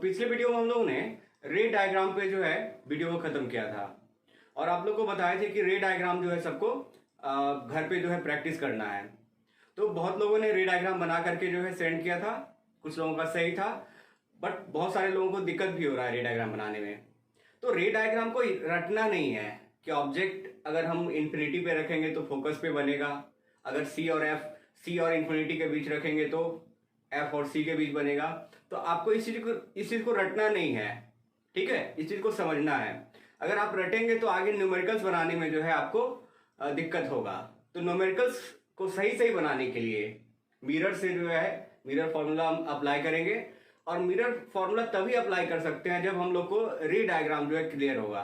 पिछले वीडियो में हम लोगों ने रे डायग्राम पे जो है वीडियो को खत्म किया था और आप लोग को बताए थे कि रे डायग्राम जो है सबको घर पे जो है प्रैक्टिस करना है। तो बहुत लोगों ने रे डायग्राम बना करके जो है सेंड किया था, कुछ लोगों का सही था, बट बहुत सारे लोगों को दिक्कत भी हो रहा है रे डायग्राम बनाने में। तो रे डायग्राम को रटना नहीं है कि ऑब्जेक्ट अगर हम इन्फिनिटी पे रखेंगे तो फोकस पे बनेगा, अगर सी और इन्फिनिटी के बीच रखेंगे तो एफ और सी के बीच बनेगा। तो आपको इस चीज को रटना नहीं है, ठीक है, इस चीज को समझना है। अगर आप रटेंगे तो आगे न्यूमेरिकल्स बनाने में जो है आपको दिक्कत होगा। तो न्यूमेरिकल्स को सही बनाने के लिए मिरर से जो है मिरर फॉर्मूला हम अप्लाई करेंगे, और मिरर फॉर्मूला तभी अप्लाई कर सकते हैं जब हम लोग को रे डायग्राम जो है क्लियर होगा।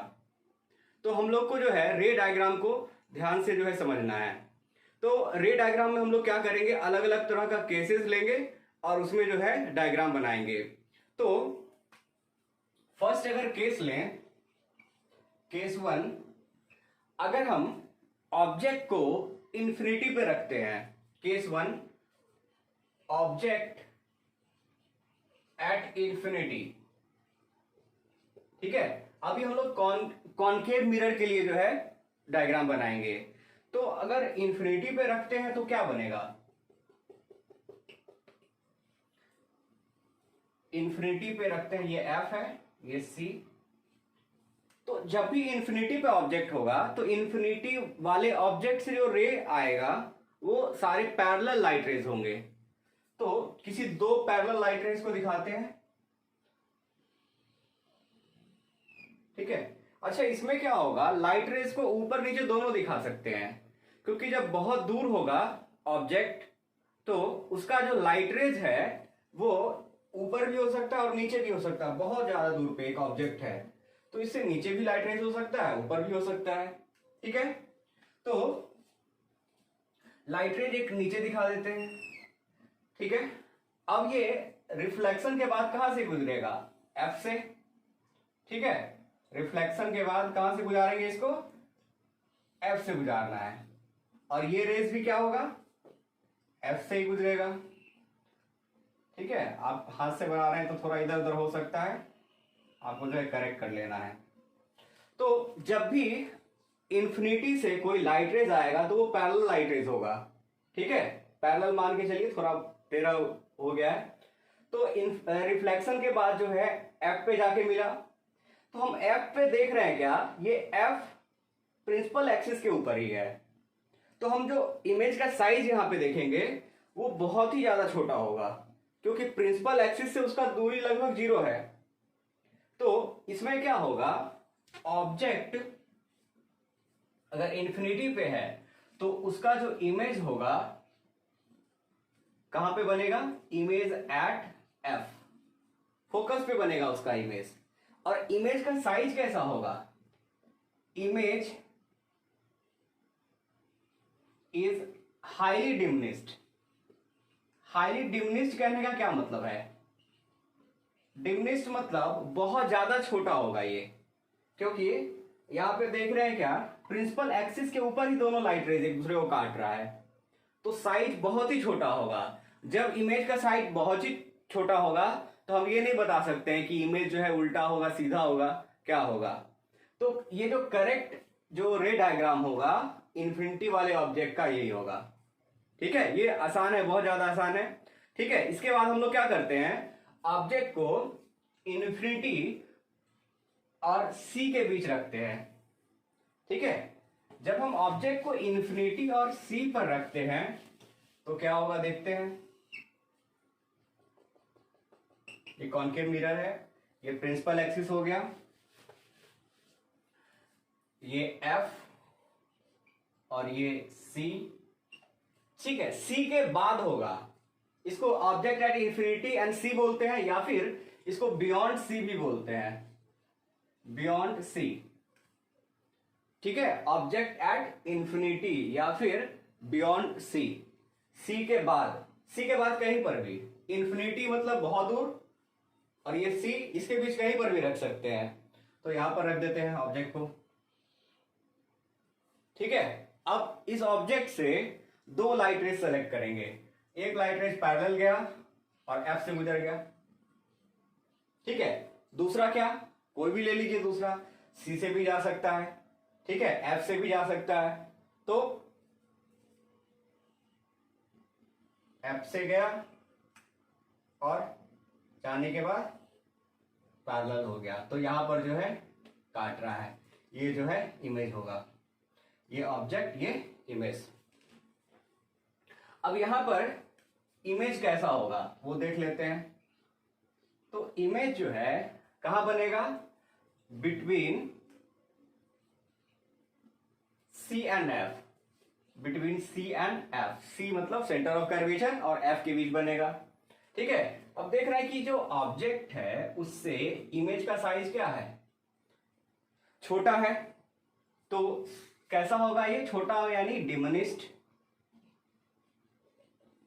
तो हम लोग को जो है रे डायग्राम को ध्यान से जो है समझना है। तो रे डायग्राम में हम लोग क्या करेंगे, अलग अलग तरह का केसेस लेंगे और उसमें जो है डायग्राम बनाएंगे। तो फर्स्ट अगर केस लें, केस 1, अगर हम ऑब्जेक्ट को इन्फिनिटी पे रखते हैं, केस 1 ऑब्जेक्ट एट इन्फिनिटी, ठीक है। अभी हम लोग कॉनकेव मिरर के लिए जो है डायग्राम बनाएंगे। तो अगर इन्फिनिटी पे रखते हैं तो क्या बनेगा, इन्फिनिटी पे रखते हैं, ये एफ है, ये सी। तो जब भी इन्फिनिटी पे ऑब्जेक्ट होगा तो इन्फिनिटी वाले ऑब्जेक्ट से जो रे आएगा वो सारे पैरेलल लाइट रेज होंगे। तो किसी दो पैरेलल लाइट रेज को दिखाते हैं, ठीक है। अच्छा, इसमें क्या होगा, लाइट रेज को ऊपर नीचे दोनों दिखा सकते हैं, क्योंकि जब बहुत दूर होगा ऑब्जेक्ट तो उसका जो लाइट रेज है वो ऊपर भी हो सकता है और नीचे भी हो सकता है। बहुत ज्यादा दूर पे एक ऑब्जेक्ट है तो इससे नीचे भी लाइट रेज हो सकता है, ऊपर भी हो सकता है, ठीक है। तो लाइट रेज एक नीचे दिखा देते हैं, ठीक है। अब ये रिफ्लेक्शन के बाद कहां से गुजरेगा, एफ से, ठीक है। रिफ्लेक्शन के बाद कहां से गुजारेंगे इसको, एफ से गुजारना है, और ये रेज भी क्या होगा, एफ से ही गुजरेगा, ठीक है। आप हाथ से बना रहे हैं तो थोड़ा इधर उधर हो सकता है, आपको जो है करेक्ट कर लेना है। तो जब भी इन्फिनिटी से कोई लाइट रेज आएगा तो वो पैरेलल लाइट रेज होगा, ठीक है। पैरेलल मान के चलिए, थोड़ा टेढ़ा हो गया है। तो रिफ्लेक्शन के बाद जो है एफ पे जाके मिला, तो हम एफ पे देख रहे हैं क्या, ये एफ प्रिंसिपल एक्सिस के ऊपर ही है। तो हम जो इमेज का साइज यहां पे देखेंगे वो बहुत ही ज्यादा छोटा होगा, क्योंकि प्रिंसिपल एक्सिस से उसका दूरी लगभग 0 है। तो इसमें क्या होगा, ऑब्जेक्ट अगर इन्फिनिटी पे है तो उसका जो इमेज होगा कहां पे बनेगा, इमेज एट एफ, फोकस पे बनेगा उसका इमेज। और इमेज का साइज कैसा होगा, image is highly diminished. Highly diminished कहने का क्या मतलब है, डिमिनिश्ड मतलब बहुत ज्यादा छोटा होगा ये, क्योंकि यहां पे देख रहे हैं क्या, प्रिंसिपल एक्सिस के ऊपर ही दोनों लाइट रेज एक दूसरे को काट रहा है, तो साइज बहुत ही छोटा होगा। जब इमेज का साइज बहुत ही छोटा होगा तो हम ये नहीं बता सकते हैं कि इमेज जो है उल्टा होगा, सीधा होगा, क्या होगा। तो ये जो करेक्ट जो रे डायग्राम होगा इन्फिनिटी वाले ऑब्जेक्ट का यही होगा, ठीक है। ये आसान है, बहुत ज्यादा आसान है, ठीक है। इसके बाद हम लोग क्या करते हैं, ऑब्जेक्ट को इन्फिनिटी और सी के बीच रखते हैं, ठीक है। जब हम ऑब्जेक्ट को इन्फिनिटी और सी पर रखते हैं तो क्या होगा, देखते हैं। ये कॉनकेव मिरर है, ये प्रिंसिपल एक्सिस हो गया, ये एफ और ये सी, ठीक है। सी के बाद होगा, इसको ऑब्जेक्ट एट इंफिनिटी एंड सी बोलते हैं, या फिर इसको बियॉन्ड सी भी बोलते हैं, बियॉन्ड सी, ठीक है। ऑब्जेक्ट एट इंफिनिटी या फिर बियॉन्ड सी, सी के बाद कहीं पर भी, इंफिनिटी मतलब बहुत दूर, और ये सी इसके बीच कहीं पर भी रख सकते हैं। तो यहां पर रख देते हैं ऑब्जेक्ट को, ठीक है। अब इस ऑब्जेक्ट से दो लाइट रेज सेलेक्ट करेंगे, एक लाइट रेज पैरेलल गया और एफ से गुजर गया, ठीक है। दूसरा क्या, कोई भी ले लीजिए दूसरा, सी से भी जा सकता है, ठीक है, एफ से भी जा सकता है। तो एफ से गया और जाने के बाद पैरेलल हो गया, तो यहां पर जो है काट रहा है, ये जो है इमेज होगा, ये ऑब्जेक्ट ये इमेज। अब यहां पर इमेज कैसा होगा वो देख लेते हैं। तो इमेज जो है कहां बनेगा, between C and F, between C and F, C मतलब सेंटर ऑफ कर्वेचर और एफ के बीच बनेगा, ठीक है। अब देख रहे हैं कि जो ऑब्जेक्ट है उससे इमेज का साइज क्या है, छोटा है। तो कैसा होगा ये, छोटा यानी डिमिनिश्ड,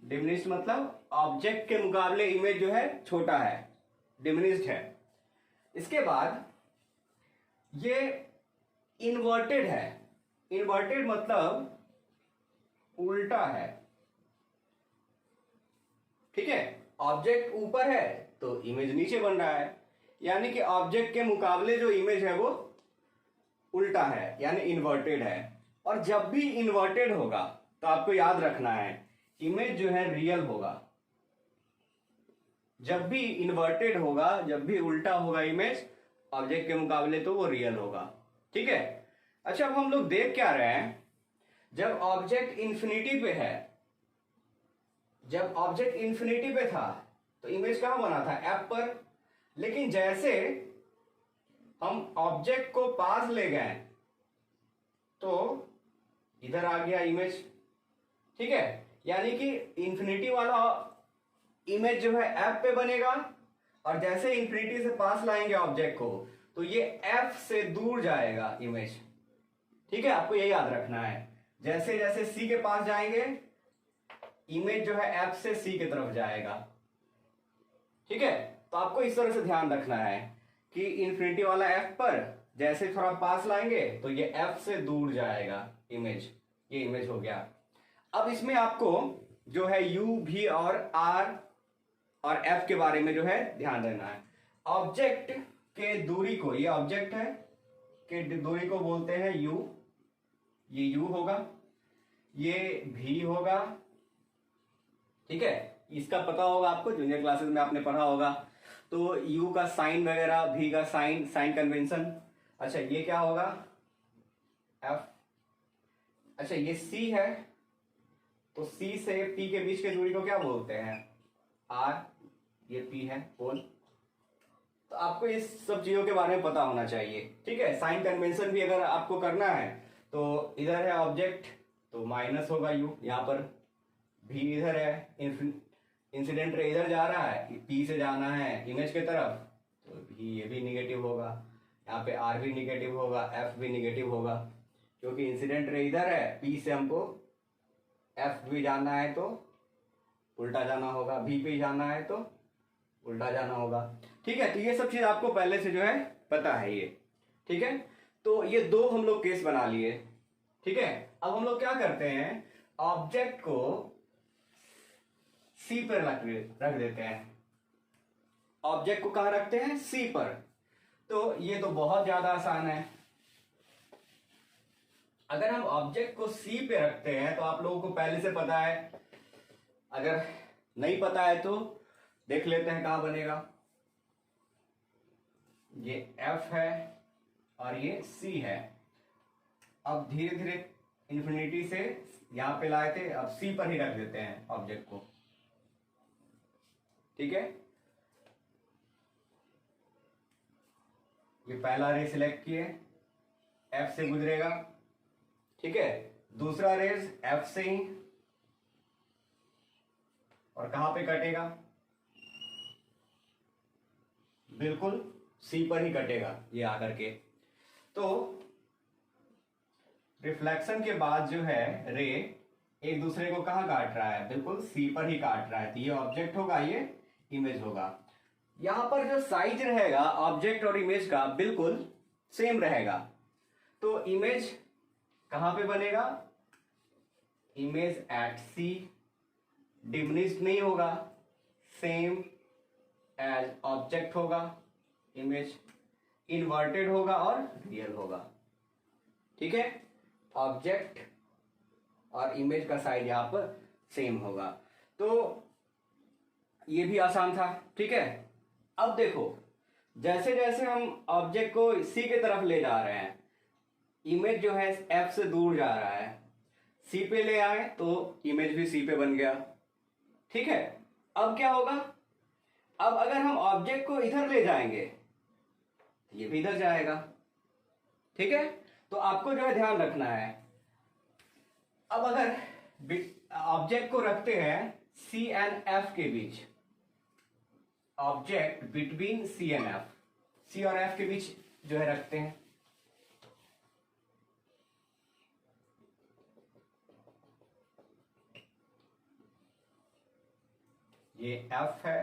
डिमिनिश्ड मतलब ऑब्जेक्ट के मुकाबले इमेज जो है छोटा है, डिमिनिश्ड है। इसके बाद ये इन्वर्टेड है, इन्वर्टेड मतलब उल्टा है, ठीक है। ऑब्जेक्ट ऊपर है तो इमेज नीचे बन रहा है, यानी कि ऑब्जेक्ट के मुकाबले जो इमेज है वो उल्टा है, यानी इन्वर्टेड है। और जब भी इन्वर्टेड होगा तो आपको याद रखना है इमेज जो है रियल होगा। जब भी इन्वर्टेड होगा, जब भी उल्टा होगा इमेज ऑब्जेक्ट के मुकाबले, तो वो रियल होगा, ठीक है। अच्छा, अब हम लोग देख क्या रहे हैं, जब ऑब्जेक्ट इंफिनिटी पे है, जब ऑब्जेक्ट इंफिनिटी पे था तो इमेज कहां बना था, एफ पर। लेकिन जैसे हम ऑब्जेक्ट को पास ले गए तो इधर आ गया इमेज, ठीक है। यानी कि इंफिनिटी वाला इमेज जो है एफ पे बनेगा, और जैसे इंफिनिटी से पास लाएंगे ऑब्जेक्ट को तो ये एफ से दूर जाएगा इमेज, ठीक है। आपको ये याद रखना है, जैसे जैसे सी के पास जाएंगे इमेज जो है एफ से सी की तरफ जाएगा, ठीक है। तो आपको इस तरह से ध्यान रखना है कि इंफिनिटी वाला एफ पर जैसे थोड़ा पास लाएंगे तो ये एफ से दूर जाएगा इमेज, ये इमेज हो गया। अब इसमें आपको जो है यू, भी और आर और एफ के बारे में जो है ध्यान देना है। ऑब्जेक्ट के दूरी को, ये ऑब्जेक्ट है के दूरी को बोलते हैं यू, ये यू होगा, ये भी होगा, ठीक है। इसका पता होगा आपको, जूनियर क्लासेस में आपने पढ़ा होगा। तो यू का साइन वगैरह, भी का साइन, साइन कन्वेंशन। अच्छा, ये क्या होगा, एफ। अच्छा, ये सी है, तो सी से पी के बीच की दूरी को क्या बोलते हैं, आर। ये पी है पोल। तो आपको इस सब चीजों के बारे में पता होना चाहिए, ठीक है। साइन कन्वेंशन भी अगर आपको करना है तो इधर है ऑब्जेक्ट तो माइनस होगा यू, यहां पर भी इधर है, इंसिडेंट रे इधर जा रहा है, पी से जाना है इमेज की तरफ, तो भी ये भी निगेटिव होगा, यहाँ पे आर भी निगेटिव होगा, एफ भी निगेटिव होगा, क्योंकि इंसिडेंट रे इधर है, पी से हमको एफ भी जाना है तो उल्टा जाना होगा, भी पे जाना है तो उल्टा जाना होगा, ठीक है। तो ये सब चीज आपको पहले से जो है पता है ये, ठीक है। तो ये दो हम लोग केस बना लिए, ठीक है। अब हम लोग क्या करते हैं, ऑब्जेक्ट को सी पर रख देते हैं। ऑब्जेक्ट को कहां रखते हैं, सी पर। तो ये तो बहुत ज्यादा आसान है। अगर हम ऑब्जेक्ट को सी पे रखते हैं तो आप लोगों को पहले से पता है, अगर नहीं पता है तो देख लेते हैं कहां बनेगा। ये एफ है और ये सी है। अब धीरे धीरे इंफिनिटी से यहां पे लाए थे, अब सी पर ही रख देते हैं ऑब्जेक्ट को, ठीक है। ये पहला रे सिलेक्ट किए, एफ से गुजरेगा, ठीक है। दूसरा रेज एफ से ही, और कहां पे कटेगा, बिल्कुल सी पर ही कटेगा ये आकर के। तो रिफ्लेक्शन के बाद जो है रे एक दूसरे को कहां काट रहा है, बिल्कुल सी पर ही काट रहा है। तो ये ऑब्जेक्ट होगा, ये इमेज होगा। यहां पर जो साइज रहेगा ऑब्जेक्ट और इमेज का बिल्कुल सेम रहेगा। तो इमेज कहां पे बनेगा, इमेज एट सी, डिमिनिश्ड नहीं होगा, सेम एज ऑब्जेक्ट होगा, इमेज इन्वर्टेड होगा और रियल होगा। ठीक है, ऑब्जेक्ट और इमेज का साइज यहां पर सेम होगा। तो ये भी आसान था। ठीक है, अब देखो जैसे जैसे हम ऑब्जेक्ट को सी की तरफ ले जा रहे हैं, इमेज जो है एफ से दूर जा रहा है, सी पे ले आए तो इमेज भी सी पे बन गया। ठीक है, अब क्या होगा, अब अगर हम ऑब्जेक्ट को इधर ले जाएंगे ये भी इधर जाएगा। ठीक है, तो आपको जो है ध्यान रखना है, अब अगर ऑब्जेक्ट को रखते हैं सी एंड एफ के बीच, object between C and F, C और एफ के बीच जो है रखते हैं, ये एफ है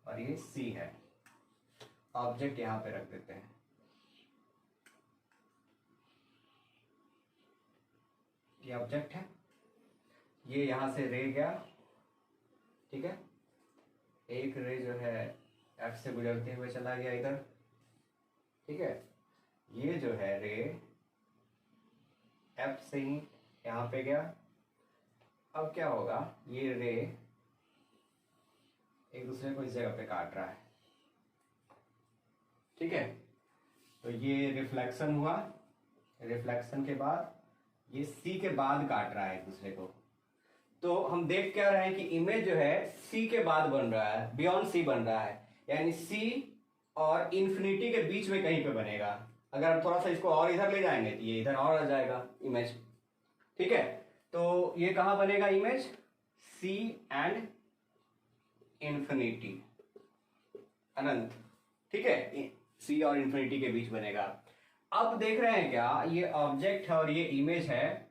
और ये सी है, ऑब्जेक्ट यहां पे रख देते हैं। ये ऑब्जेक्ट है, ये यहां से रे गया। ठीक है, एक रे जो है एफ से गुजरते हुए चला गया इधर। ठीक है, ये जो है रे एफ से ही यहां पे गया। अब क्या होगा, ये रे एक दूसरे को इस जगह पे काट रहा है। ठीक है, तो ये रिफ्लेक्शन हुआ, रिफ्लेक्शन के बाद ये सी के बाद काट रहा है एक दूसरे को। तो हम देख क्या रहे हैं कि इमेज जो है सी के बाद बन रहा है, बियॉन्ड सी बन रहा है, यानी सी और इन्फिनिटी के बीच में कहीं पे बनेगा। अगर हम थोड़ा सा इसको और इधर ले जाएंगे तो ये इधर और आ जाएगा इमेज। ठीक है, तो ये कहां बनेगा इमेज, सी एंड इन्फिनिटी, अनंत। ठीक है, सी और इन्फिनिटी के बीच बनेगा। अब देख रहे हैं क्या, ये ऑब्जेक्ट है और ये इमेज है,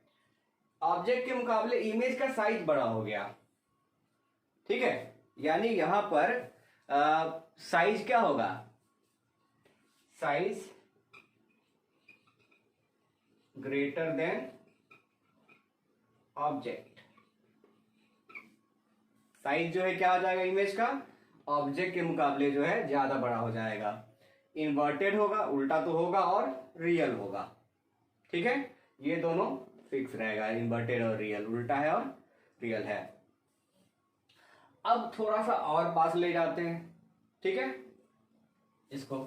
ऑब्जेक्ट के मुकाबले इमेज का साइज बड़ा हो गया। ठीक है, यानी यहां पर साइज क्या होगा, size greater than object. Size जो है क्या आ जाएगा इमेज का, ऑब्जेक्ट के मुकाबले जो है ज्यादा बड़ा हो जाएगा। इन्वर्टेड होगा, उल्टा तो होगा, और रियल होगा। ठीक है, ये दोनों फिक्स रहेगा, इन्वर्टेड और रियल, उल्टा है और रियल है। अब थोड़ा सा और पास ले जाते हैं। ठीक है, इसको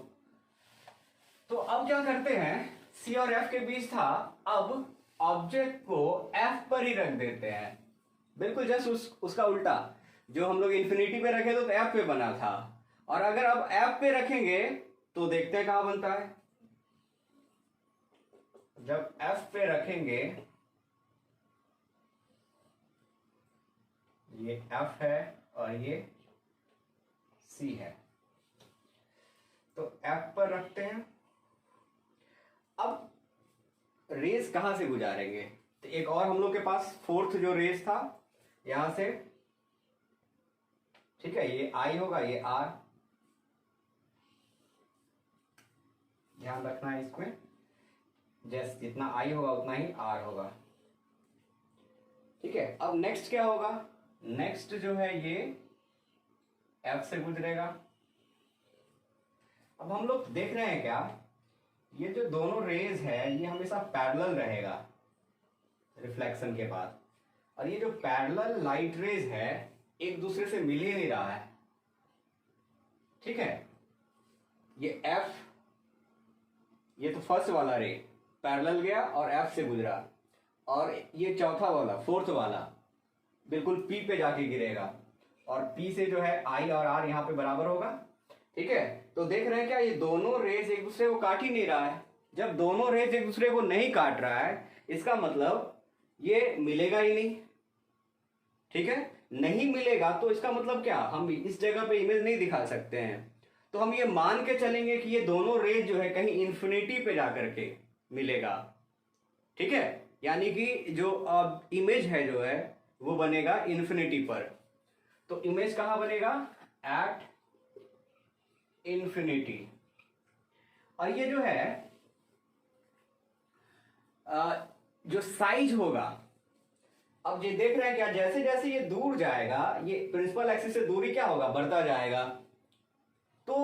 तो अब क्या करते हैं, सी और एफ के बीच था, अब ऑब्जेक्ट को एफ पर ही रख देते हैं, बिल्कुल जस्ट उसका उल्टा। जो हम लोग इन्फिनिटी पे रखे तो एफ पे बना था, और अगर अब एफ पे रखेंगे तो देखते हैं कहां बनता है। जब एफ पे रखेंगे, ये एफ है और ये सी है, तो एफ पर रखते हैं। अब रेस कहां से गुजारेंगे, तो एक और हम लोग के पास फोर्थ जो रेस था यहां से। ठीक है, ये आई होगा, ये आर, ध्यान रखना है इसमें, जैसे जितना आई होगा उतना ही आर होगा। ठीक है, अब नेक्स्ट क्या होगा, नेक्स्ट जो है ये एफ से गुजरेगा। अब हम लोग देख रहे हैं क्या, ये जो दोनों रेज है ये हमेशा पैरेलल रहेगा रिफ्लेक्शन के बाद, और ये जो पैरेलल लाइट रेज है एक दूसरे से मिल ही नहीं रहा है। ठीक है, ये एफ, ये तो फर्स्ट वाला रे पैरेलल गया और एफ से गुजरा, और ये चौथा वाला फोर्थ वाला बिल्कुल पी पे जाके गिरेगा, और पी से जो है आई और आर यहां पे बराबर होगा। ठीक है, तो देख रहे हैं क्या, ये दोनों रेज एक दूसरे को काट ही नहीं रहा है। जब दोनों रेज एक दूसरे को नहीं काट रहा है, इसका मतलब ये मिलेगा ही नहीं। ठीक है, नहीं मिलेगा तो इसका मतलब क्या, हम इस जगह पे इमेज नहीं दिखा सकते हैं। तो हम ये मान के चलेंगे कि ये दोनों रेज जो है कहीं इन्फिनिटी पे जाकर के मिलेगा। ठीक है, यानी कि जो इमेज है जो है वो बनेगा इन्फिनिटी पर। तो इमेज कहां बनेगा, एट इन्फिनिटी। और ये जो है जो साइज होगा, अब ये देख रहे हैं क्या, जैसे जैसे ये दूर जाएगा, ये प्रिंसिपल एक्सिस से दूरी क्या होगा, बढ़ता जाएगा। तो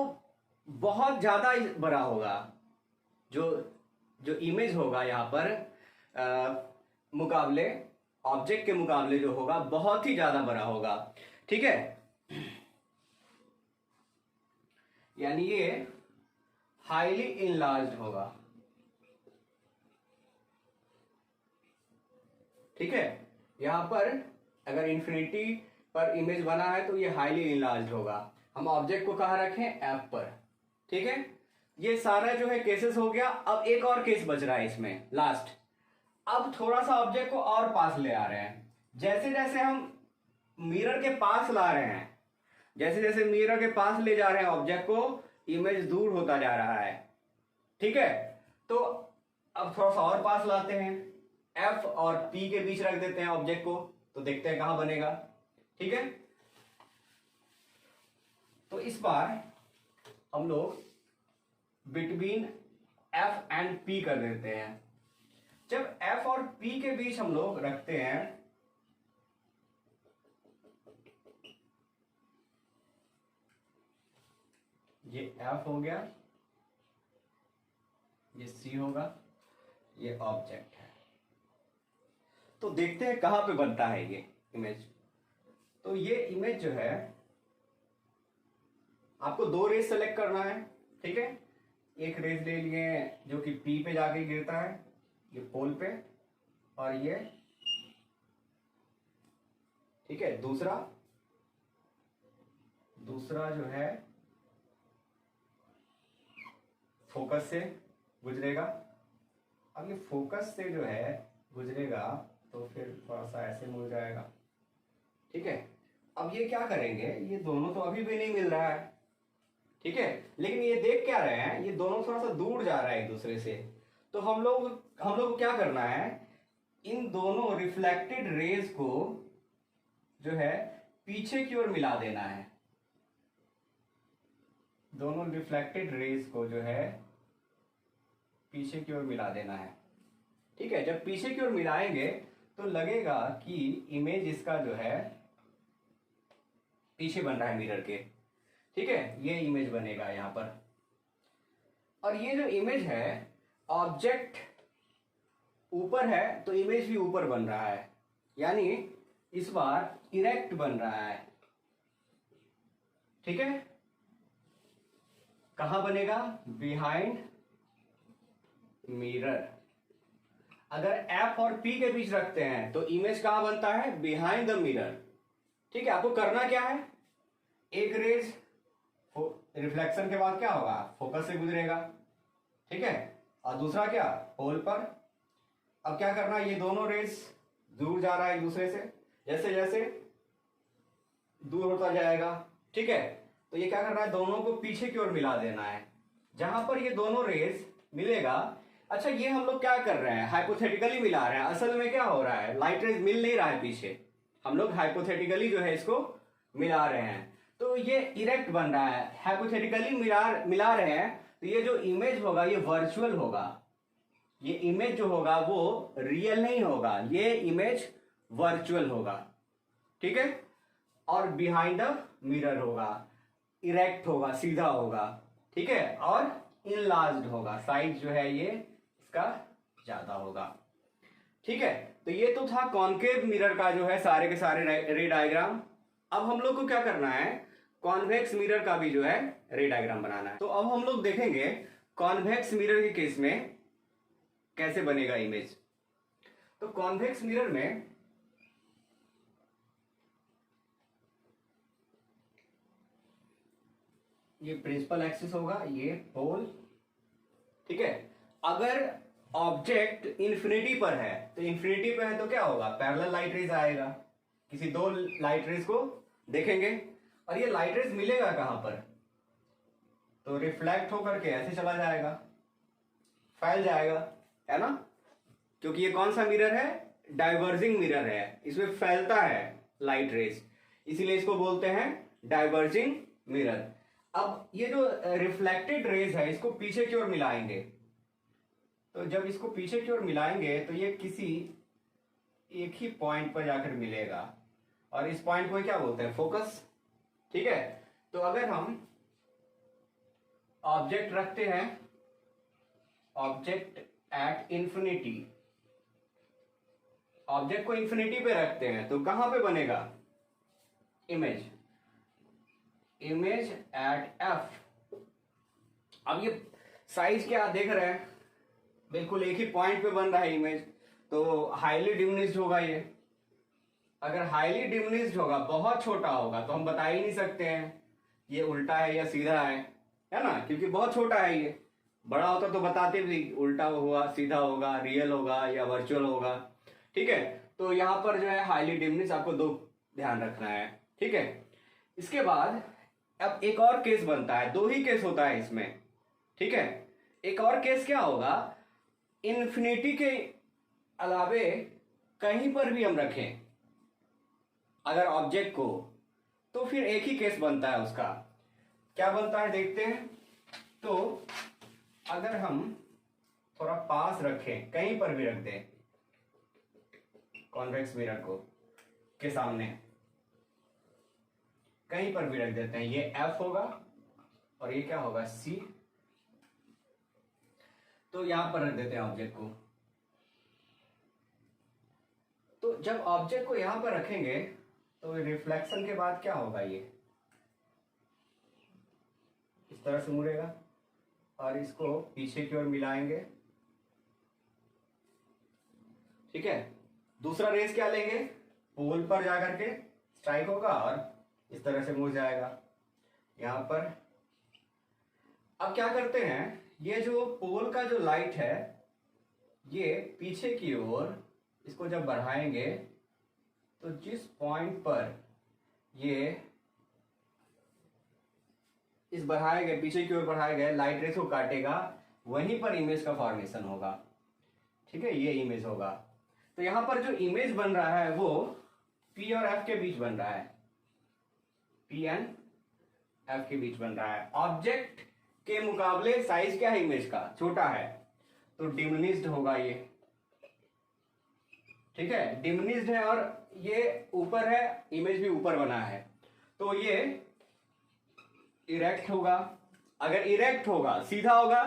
बहुत ज्यादा बड़ा होगा। जो जो इमेज होगा यहाँ पर मुकाबले ऑब्जेक्ट के मुकाबले जो होगा बहुत ही ज्यादा बड़ा होगा। ठीक है, यानी ये हाईली इनलार्ज्ड होगा। ठीक है, यहां पर अगर इंफिनिटी पर इमेज बना है तो ये हाईली इनलार्ज्ड होगा। हम ऑब्जेक्ट को कहाँ रखें, एफ पर। ठीक है, ये सारा जो है केसेस हो गया। अब एक और केस बच रहा है इसमें लास्ट। अब थोड़ा सा ऑब्जेक्ट को और पास ले आ रहे हैं। जैसे जैसे हम मिरर के पास ला रहे हैं, जैसे जैसे मिरर के पास ले जा रहे हैं ऑब्जेक्ट को, इमेज दूर होता जा रहा है। ठीक है, तो अब थोड़ा सा और पास लाते हैं, एफ और पी के बीच रख देते हैं ऑब्जेक्ट को, तो देखते हैं कहां बनेगा। ठीक है, तो इस बार हम लोग बिटवीन एफ एंड पी कर देते हैं। जब एफ और पी के बीच हम लोग रखते हैं, ये एफ हो गया, ये सी होगा, ये ऑब्जेक्ट है। तो देखते हैं कहां पे बनता है ये इमेज। तो ये इमेज जो है, आपको दो रेज सेलेक्ट करना है। ठीक है, एक रेज ले लिए जो कि पी पे जाके गिरता है, ये पोल पे, और ये ठीक है। दूसरा जो है फोकस से गुजरेगा। अब ये फोकस से जो है गुजरेगा तो फिर थोड़ा सा ऐसे मुड़ जाएगा। ठीक है, अब ये क्या करेंगे, ये दोनों तो अभी भी नहीं मिल रहा है। ठीक है, लेकिन ये देख क्या रहे हैं, ये दोनों थोड़ा सा दूर जा रहा है एक दूसरे से। तो हम लोग को क्या करना है, इन दोनों रिफ्लेक्टेड रेज को जो है पीछे की ओर मिला देना है। दोनों रिफ्लेक्टेड रेज को जो है पीछे की ओर मिला देना है। ठीक है, जब पीछे की ओर मिलाएंगे तो लगेगा कि इमेज इसका जो है पीछे बन रहा है मिरर के। ठीक है, ये इमेज बनेगा यहां पर। और ये जो इमेज है, ऑब्जेक्ट ऊपर है तो इमेज भी ऊपर बन रहा है, यानी इस बार इरेक्ट बन रहा है। ठीक है, कहां बनेगा, बिहाइंड मिरर। अगर एफ और पी के बीच रखते हैं तो इमेज कहां बनता है, बिहाइंड द मिरर। ठीक है, आपको करना क्या है, एक रेज रिफ्लेक्शन के बाद क्या होगा, फोकस से गुजरेगा। ठीक है, और दूसरा क्या, पोल पर। अब क्या करना, ये दोनों रेज दूर जा रहा है एक दूसरे से, जैसे जैसे दूर होता जाएगा। ठीक है, तो ये क्या करना है, दोनों को पीछे की ओर मिला देना है, जहां पर ये दोनों रेज मिलेगा। अच्छा, ये हम लोग क्या कर रहे हैं, हाइपोथेटिकली मिला रहे हैं। असल में क्या हो रहा है, लाइट रेज मिल नहीं रहा है पीछे, हम लोग हाइपोथेटिकली जो है इसको मिला रहे हैं। तो ये इरेक्ट बन रहा है, हाइपोथेटिकली मिला रहे हैं। तो ये जो इमेज होगा ये वर्चुअल होगा, ये इमेज जो होगा वो रियल नहीं होगा, ये इमेज वर्चुअल होगा। ठीक है, और बिहाइंड द मिरर होगा, इरेक्ट होगा, सीधा होगा। ठीक है, और इनलार्ज्ड होगा, साइज जो है ये इसका ज्यादा होगा। ठीक है, तो ये तो था कॉनकेव मिरर का जो है सारे के सारे रे डायग्राम। अब हम लोग को क्या करना है, कॉन्वेक्स मिरर का भी जो है रे डायग्राम बनाना है। तो अब हम लोग देखेंगे कॉन्वेक्स मिरर के केस में कैसे बनेगा इमेज। तो कॉन्वेक्स मिरर में ये प्रिंसिपल एक्सिस होगा, ये पोल। ठीक है, अगर ऑब्जेक्ट इंफिनिटी पर है तो इंफिनिटी पर है तो क्या होगा, पैरेलल लाइट रेज आएगा, किसी दो लाइट रेज को देखेंगे। और ये लाइट रेज मिलेगा कहां पर, तो रिफ्लेक्ट होकर के ऐसे चला जाएगा, फैल जाएगा, है ना, क्योंकि ये कौन सा मिरर है, डाइवर्जिंग मिरर है, इसमें फैलता है लाइट रेज, इसीलिए इसको बोलते हैं डाइवर्जिंग मिरर। अब ये जो रिफ्लेक्टेड रेज है इसको पीछे की ओर मिलाएंगे, तो जब इसको पीछे की ओर मिलाएंगे तो ये किसी एक ही पॉइंट पर जाकर मिलेगा, और इस पॉइंट को क्या बोलते हैं, फोकस। ठीक है, तो अगर हम ऑब्जेक्ट रखते हैं, ऑब्जेक्ट एट इंफिनिटी, ऑब्जेक्ट को इंफिनिटी पे रखते हैं तो कहां पे बनेगा इमेज, इमेज एट एफ। अब ये साइज क्या देख रहे हैं, बिल्कुल एक ही पॉइंट पे बन रहा है इमेज, तो हाईली डिमिनिश्ड होगा ये। अगर हाईली डिमिनिश्ड होगा, बहुत छोटा होगा, तो हम बता ही नहीं सकते हैं ये उल्टा है या सीधा है ना, क्योंकि बहुत छोटा है ये। बड़ा होता तो बताते भी उल्टा हुआ, सीधा होगा, रियल होगा या वर्चुअल होगा। ठीक है, तो यहां पर जो है हाईली डिमिनिश्ड, आपको दो ध्यान रखना है। ठीक है, इसके बाद अब एक और केस बनता है, दो ही केस होता है इसमें। ठीक है, एक और केस क्या होगा, इन्फिनिटी के अलावे कहीं पर भी हम रखें अगर ऑब्जेक्ट को, तो फिर एक ही केस बनता है उसका। क्या बनता है देखते हैं। तो अगर हम थोड़ा पास रखें, कहीं पर भी रख दें, कॉन्वेक्स मिरर को के सामने कहीं पर भी रख देते हैं, ये एफ होगा और ये क्या होगा सी। तो यहां पर रख देते हैं ऑब्जेक्ट को। तो जब ऑब्जेक्ट को यहां पर रखेंगे तो रिफ्लेक्शन के बाद क्या होगा, ये इस तरह से मुड़ेगा और इसको पीछे की ओर मिलाएंगे। ठीक है, दूसरा रेस क्या लेंगे, पोल पर जाकर के स्ट्राइक होगा और इस तरह से मुड़ जाएगा यहां पर। अब क्या करते हैं, ये जो पोल का जो लाइट है ये पीछे की ओर इसको जब बढ़ाएंगे तो जिस पॉइंट पर ये इस बढ़ाए गए, पीछे की ओर बढ़ाए गए लाइट रेस को काटेगा, वहीं पर इमेज का फॉर्मेशन होगा। ठीक है, ये इमेज होगा। तो यहां पर जो इमेज बन रहा है वो पी और एफ के बीच बन रहा है, पी एंड एफ के बीच बन रहा है। ऑब्जेक्ट के मुकाबले साइज क्या है इमेज का, छोटा है, तो डिमिनिश्ड होगा ये। ठीक है, डिमिनिश्ड है और ये ऊपर है, इमेज भी ऊपर बना है, तो ये इरेक्ट होगा। अगर इरेक्ट होगा, सीधा होगा,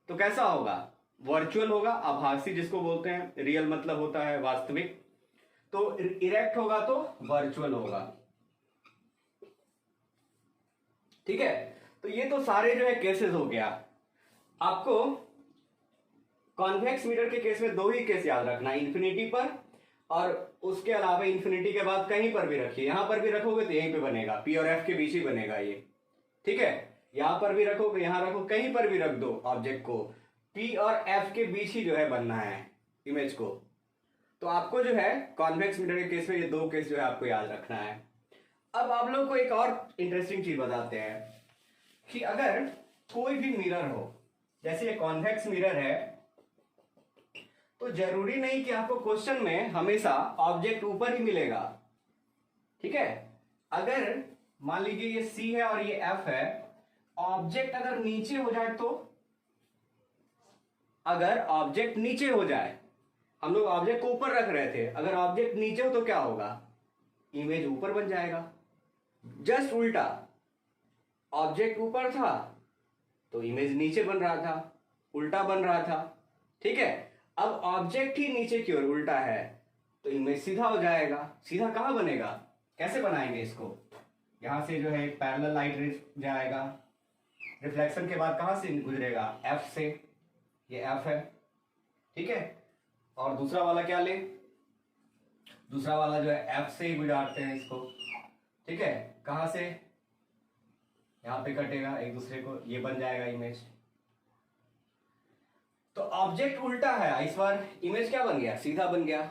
तो कैसा होगा, वर्चुअल होगा, आभासी जिसको बोलते हैं, रियल मतलब होता है वास्तविक। तो इरेक्ट होगा तो वर्चुअल होगा। ठीक है, तो ये तो सारे जो है केसेस हो गया। आपको कॉन्वेक्स मिरर के केस में दो ही केस याद रखना, इन्फिनिटी पर और उसके अलावा इन्फिनिटी के बाद कहीं पर भी रखिए। यहां पर भी रखोगे तो यहीं पे बनेगा, पी और एफ के बीच ही बनेगा ये। ठीक है, यहां पर भी रखोगे, यहां रखो, कहीं पर भी रख दो ऑब्जेक्ट को, पी और एफ के बीच ही जो है बनना है इमेज को। तो आपको जो है कॉन्वेक्स मिरर के केस में ये दो केस जो है आपको याद रखना है। अब आप लोग को एक और इंटरेस्टिंग चीज बताते हैं कि अगर कोई भी मिरर हो, जैसे ये कॉन्वेक्स मिरर है, तो जरूरी नहीं कि आपको क्वेश्चन में हमेशा ऑब्जेक्ट ऊपर ही मिलेगा। ठीक है, अगर मान लीजिए ये सी है और ये एफ है, ऑब्जेक्ट अगर नीचे हो जाए तो, अगर ऑब्जेक्ट नीचे हो जाए, हम लोग ऑब्जेक्ट को ऊपर रख रहे थे, अगर ऑब्जेक्ट नीचे हो तो क्या होगा, इमेज ऊपर बन जाएगा। जस्ट उल्टा, ऑब्जेक्ट ऊपर था तो इमेज नीचे बन रहा था, उल्टा बन रहा था। ठीक है, अब ऑब्जेक्ट ही नीचे की ओर उल्टा है तो इमेज सीधा हो जाएगा। सीधा कहां बनेगा, कैसे बनाएंगे इसको, यहां से जो है पैरेलल लाइट रेज जाएगा, रिफ्लेक्शन के बाद कहां से गुजरेगा, एफ से, ये एफ है। ठीक है, और दूसरा वाला क्या ले, दूसरा वाला जो है एफ से ही गुजारते हैं इसको। ठीक है, कहां से, यहां पे कटेगा एक दूसरे को, ये बन जाएगा इमेज। तो ऑब्जेक्ट उल्टा है, इस बार इमेज क्या बन गया, सीधा बन गया।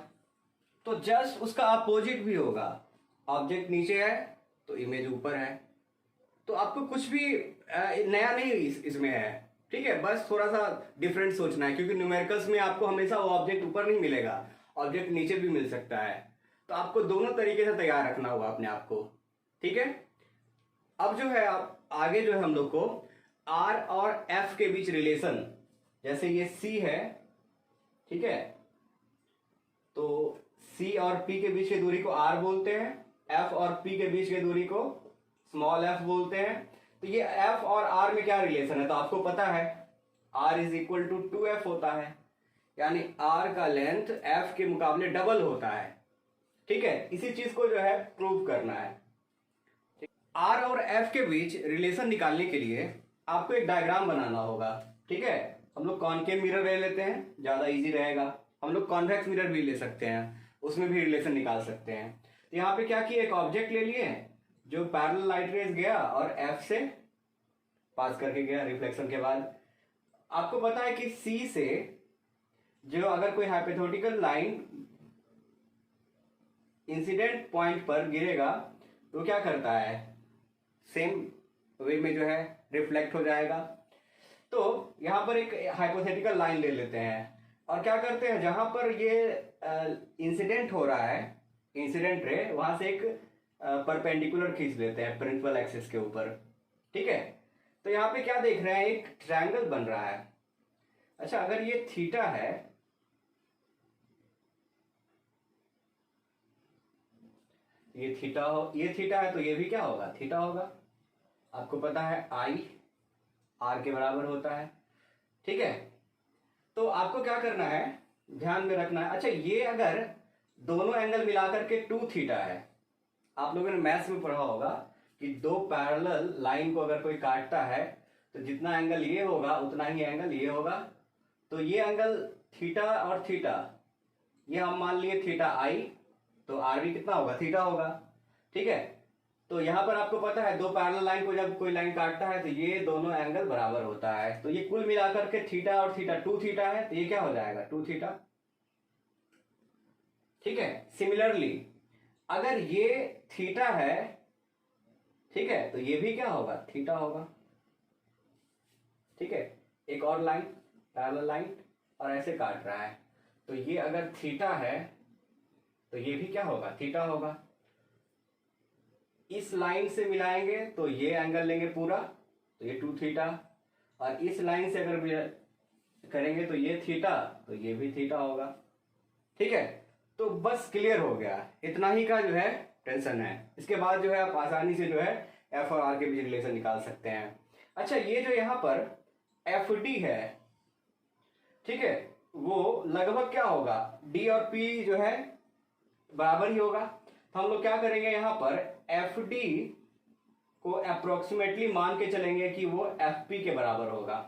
तो जस्ट उसका अपोजिट भी होगा, ऑब्जेक्ट नीचे है तो इमेज ऊपर है। तो आपको कुछ भी नया नहीं इसमें है। ठीक है, बस थोड़ा सा डिफरेंट सोचना है, क्योंकि न्यूमेरिकल्स में आपको हमेशा वो ऑब्जेक्ट ऊपर नहीं मिलेगा, ऑब्जेक्ट नीचे भी मिल सकता है। तो आपको दोनों तरीके से तैयार रखना होगा अपने आप को। ठीक है, अब जो है आप आगे जो है हम लोग को आर और एफ के बीच रिलेशन, जैसे ये सी है, ठीक है, तो सी और पी के बीच की दूरी को आर बोलते हैं, एफ और पी के बीच की दूरी को स्मॉल एफ बोलते हैं। तो ये एफ और आर में क्या रिलेशन है, तो आपको पता है are is equal to 2f होता है, यानी आर का लेंथ एफ के मुकाबले डबल होता है। ठीक है, इसी चीज को जो है प्रूव करना है। आर और एफ के बीच रिलेशन निकालने के लिए आपको एक डायग्राम बनाना होगा। ठीक है, हम लोग कॉनकेव मिरर ले लेते हैं, ज्यादा इजी रहेगा। हम लोग कॉन्वेक्स मिरर भी ले सकते हैं, उसमें भी रिलेशन निकाल सकते हैं। तो यहाँ पे क्या किया, एक ऑब्जेक्ट ले लिए जो पैरेलल लाइट रेज गया और एफ से पास करके गया रिफ्लेक्शन के बाद। आपको पता है कि सी से जो अगर कोई हाइपोथेटिकल लाइन इंसिडेंट पॉइंट पर गिरेगा तो क्या करता है, सेम वे में जो है रिफ्लेक्ट हो जाएगा। तो यहां पर एक हाइपोथेटिकल लाइन ले लेते हैं और क्या करते हैं, जहां पर ये इंसिडेंट हो रहा है, इंसिडेंट रे, वहां से एक परपेंडिकुलर खींच लेते हैं प्रिंसिपल एक्सिस के ऊपर। ठीक है, तो यहाँ पे क्या देख रहे हैं, एक ट्रायंगल बन रहा है। अच्छा, अगर ये थीटा है, ये थीटा है, तो ये भी क्या होगा, थीटा होगा। आपको पता है आई आर के बराबर होता है। ठीक है, तो आपको क्या करना है, ध्यान में रखना है। अच्छा, ये अगर दोनों एंगल मिलाकर के 2 थीटा है, आप लोगों ने मैथ्स में पढ़ा होगा कि दो पैरेलल लाइन को अगर कोई काटता है तो जितना एंगल ये होगा उतना ही एंगल ये होगा। तो ये एंगल थीटा और थीटा, ये हम मान लिए थीटा आई, तो आर भी कितना होगा, थीटा होगा। ठीक है, तो यहां पर आपको पता है दो पैरेलल लाइन को जब कोई लाइन काटता है तो ये दोनों एंगल बराबर होता है। तो ये कुल मिलाकर के थीटा और थीटा 2 थीटा है, तो ये क्या हो जाएगा, 2 थीटा। ठीक है, सिमिलरली अगर ये थीटा है, ठीक है, तो ये भी क्या होगा, थीटा होगा। ठीक है, एक और लाइन पैरेलल लाइन और ऐसे काट रहा है, तो ये अगर थीटा है तो ये भी क्या होगा, थीटा होगा। इस लाइन से मिलाएंगे तो ये एंगल लेंगे पूरा, तो ये 2 थीटा, और इस लाइन से अगर करेंगे तो ये थीटा, तो ये भी थीटा होगा। ठीक है, तो बस क्लियर हो गया, इतना ही का जो है टेंशन है। इसके बाद जो है आप आसानी से जो है एफ और आर के बीच रिलेशन निकाल सकते हैं। अच्छा, ये जो यहां पर एफ डी है, ठीक है, वो लगभग क्या होगा, डी और पी जो है बराबर ही होगा। तो हम लोग क्या करेंगे, यहां पर एफ डी को अप्रोक्सीमेटली मान के चलेंगे कि वो एफ पी के बराबर होगा।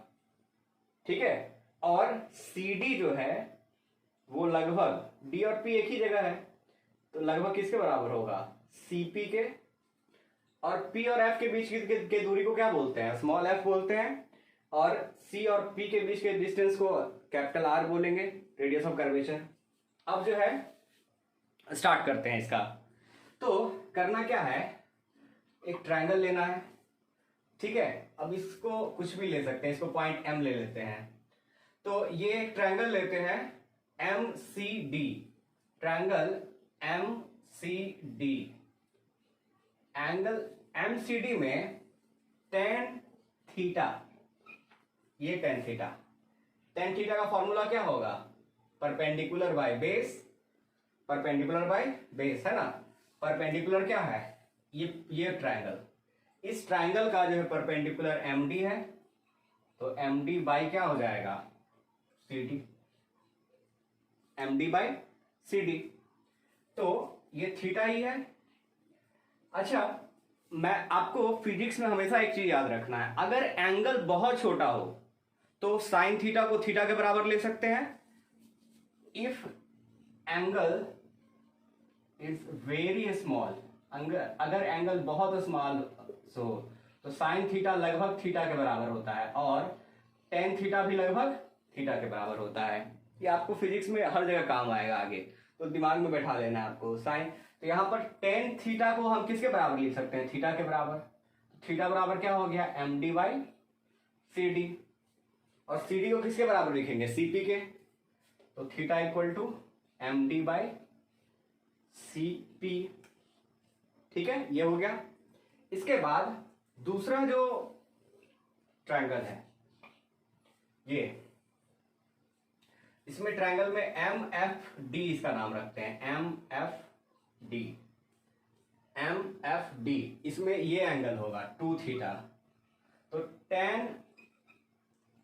ठीक है, और सी डी जो है वो लगभग, डी और पी एक ही जगह है, तो लगभग किसके बराबर होगा, सीपी के। और पी और एफ के बीच के दूरी को क्या बोलते हैं, स्मॉल एफ बोलते हैं, और सी और पी के बीच के डिस्टेंस को कैपिटल आर बोलेंगे, रेडियस ऑफ कर्वेचर। अब जो है स्टार्ट करते हैं इसका। तो करना क्या है, एक ट्रायंगल लेना है। ठीक है, अब इसको कुछ भी ले सकते हैं, इसको पॉइंट एम ले लेते हैं। तो ये एक ट्रायंगल लेते हैं M C D, triangle M C D. Angle M C D में टेन थीटा, ये टेन थीटा, टेन थीटा का फॉर्मूला क्या होगा, perpendicular by base, perpendicular by base है ना। परपेंडिकुलर क्या है, ये ट्रायंगल, इस ट्रायंगल का जो है परपेंडिकुलर एम डी है, तो एम डी बाई क्या हो जाएगा, C D, M D by C D, तो ये थीटा ही है। अच्छा, मैं आपको फिजिक्स में हमेशा एक चीज याद रखना है, अगर एंगल बहुत छोटा हो तो साइन थीटा को थीटा के बराबर ले सकते हैं। If angle is very small, अगर एंगल बहुत स्मॉल हो तो साइन थीटा लगभग थीटा के बराबर होता है, और टेन थीटा भी लगभग थीटा के बराबर होता है। ये आपको फिजिक्स में हर जगह काम आएगा आगे, तो दिमाग में बैठा लेना है आपको। साइन, तो यहां पर टेन थीटा को हम किसके बराबर लिख सकते हैं, थीटा के बराबर। थीटा बराबर क्या हो गया, M D by C D, और सी डी को किसके बराबर लिखेंगे, सीपी के, तो theta equal to M D by C P. ठीक है, ये हो गया। इसके बाद दूसरा जो ट्रायंगल है ये, इसमें ट्रायंगल में एम एफ डी इसका नाम रखते हैं, M F D, M F D. इसमें ये एंगल होगा 2 थीटा, तो tan,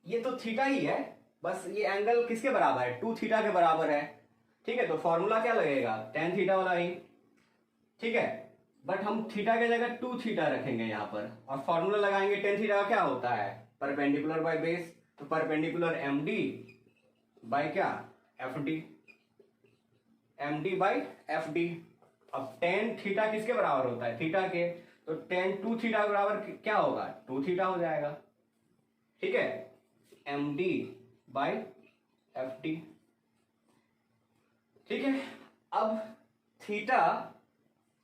ये तो थीटा ही है, बस ये एंगल किसके बराबर है, 2 थीटा के बराबर है। ठीक है, तो फॉर्मूला क्या लगेगा, tan थीटा वाला ही। ठीक है, बट हम थीटा के जगह 2 थीटा रखेंगे यहाँ पर, और फॉर्मूला लगाएंगे tan थीटा का क्या होता है, परपेंडिकुलर बाय बेस, तो परपेंडिकुलर md बाय क्या, fd, md बाय fd। अब tan थीटा किसके बराबर होता है, थीटा के, तो tan 2 थीटा बराबर क्या होगा, 2 थीटा हो जाएगा। ठीक है, md बाय fd। ठीक है, अब थीटा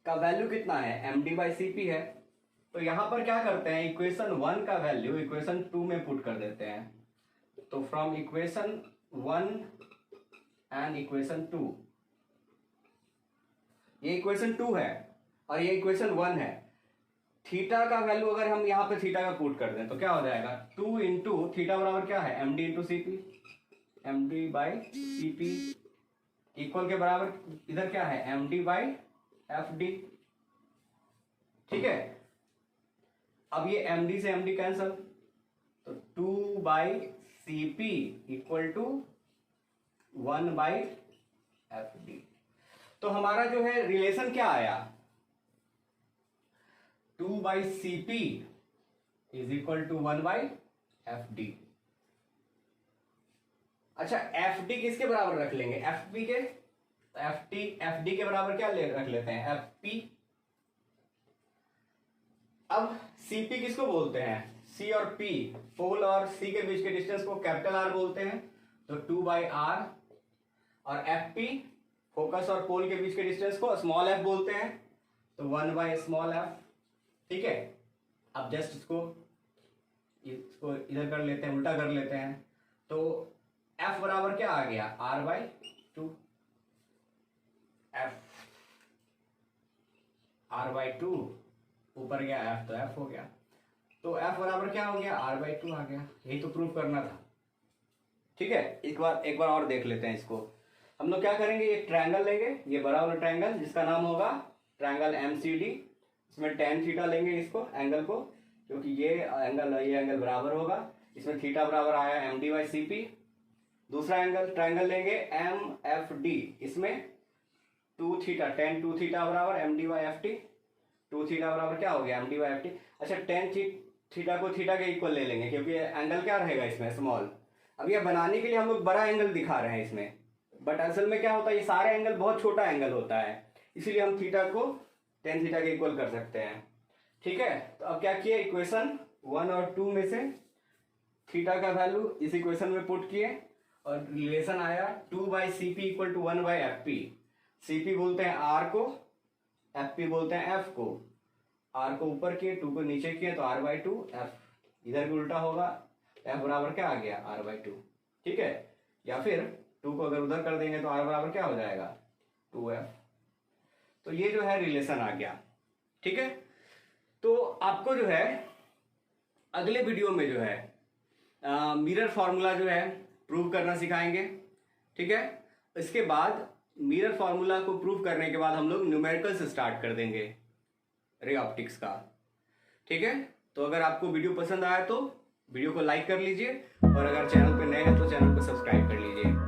का वैल्यू कितना है, md बाई cp है, तो यहां पर क्या करते हैं, इक्वेशन 1 का वैल्यू इक्वेशन 2 में पुट कर देते हैं। तो फ्रॉम इक्वेशन 1 एंड इक्वेशन 2, ये इक्वेशन 2 है और ये इक्वेशन 1 है। थीटा का वैल्यू अगर हम यहाँ पे थीटा का पुट कर दें तो क्या हो जाएगा, 2 इंटू थीटा बराबर क्या है, md into cp, md by cp equal के बराबर इधर क्या है, md बाई fd। ठीक है, अब ये md से md कैंसल, तो 2 by cp equal to 1 by fd। तो हमारा जो है रिलेशन क्या आया, 2 by cp is equal to 1 by fd। अच्छा, fd किसके बराबर रख लेंगे, fp के, fd के बराबर क्या रख लेते हैं, fp। अब cp किसको बोलते हैं, c और p, पोल और c के बीच के डिस्टेंस को कैपिटल R बोलते हैं, तो 2 बाई r, और fp फोकस और पोल के बीच के डिस्टेंस को स्मॉल f बोलते हैं, तो 1 बाई स्मॉल f। ठीक है, अब जस्ट इसको इधर कर लेते हैं, उल्टा कर लेते हैं, तो f बराबर क्या आ गया, r by 2, f r by 2, ऊपर गया f तो f हो गया, तो f बराबर क्या हो गया, r बाई 2 आ गया। यही तो प्रूफ करना था। ठीक है, एक बार और देख लेते हैं इसको। हम लोग क्या करेंगे, एक ट्रायंगल लेंगे, ये बड़ा वाला ट्रायंगल जिसका नाम होगा ट्रायंगल MCD। इसमें tan थीटा लेंगे इसको, एंगल को, क्योंकि ये एंगल बराबर होगा, इसमें थीटा बराबर आया md बाई cp। दूसरा ट्रायंगल लेंगे MFD, इसमें 2 थीटा, tan 2 थीटा बराबर md बाई ft, 2 थीटा बराबर क्या हो गया, md बाई ft। अच्छा, tan थीटा को थीटा के इक्वल ले लेंगे, क्योंकि एंगल क्या रहेगा इसमें, स्मॉल। अब ये बनाने के लिए हम लोग बड़ा एंगल दिखा रहे हैं इसमें, बट असल में क्या होता है, ये सारे एंगल बहुत छोटा एंगल होता है, इसीलिए हम थीटा को tan थीटा के इक्वल कर सकते हैं। ठीक है, तो अब क्या किए, इक्वेशन 1 और 2 में से थीटा का वैल्यू इस इक्वेशन में पुट किए, और रिलेशन आया 2 by cp equal to 1 by fp। cp बोलते हैं r को, fp बोलते हैं f को, r को ऊपर किए, 2 को नीचे किए, तो r बाई 2 f, इधर भी उल्टा होगा, f बराबर क्या आ गया, r बाई 2। ठीक है, या फिर 2 को अगर उधर कर देंगे तो r बराबर क्या हो जाएगा, 2f। तो ये जो है रिलेशन आ गया। ठीक है, तो आपको जो है अगले वीडियो में जो है मिरर फॉर्मूला जो है प्रूव करना सिखाएंगे। ठीक है, इसके बाद मिरर फॉर्मूला को प्रूव करने के बाद हम लोग न्यूमेरिकल से स्टार्ट कर देंगे रे ऑप्टिक्स का। ठीक है, तो अगर आपको वीडियो पसंद आया तो वीडियो को लाइक कर लीजिए, और अगर चैनल पे नए हैं तो चैनल को सब्सक्राइब कर लीजिए।